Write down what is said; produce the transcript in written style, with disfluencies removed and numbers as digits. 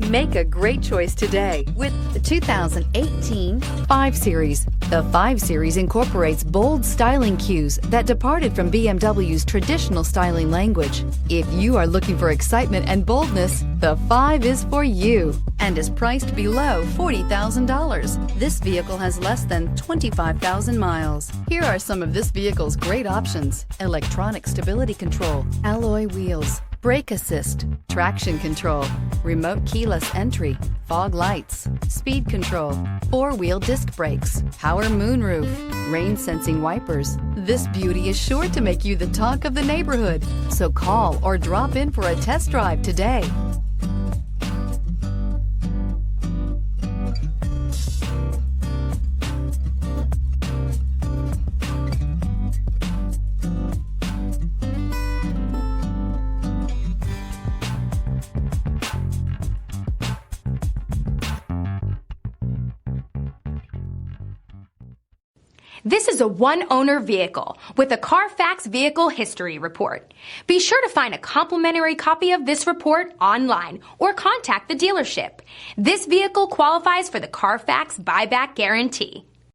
Make a great choice today with the 2018 5 Series. The 5 Series incorporates bold styling cues that departed from BMW's traditional styling language. If you are looking for excitement and boldness, the 5 is for you and is priced below $40,000. This vehicle has less than 25,000 miles. Here are some of this vehicle's great options: electronic stability control, alloy wheels, brake assist, traction control, remote keyless entry, fog lights, speed control, 4-wheel disc brakes, power moonroof, rain sensing wipers. This beauty is sure to make you the talk of the neighborhood. So call or drop in for a test drive today. This is a one-owner vehicle with a Carfax Vehicle History Report. Be sure to find a complimentary copy of this report online or contact the dealership. This vehicle qualifies for the Carfax Buyback Guarantee.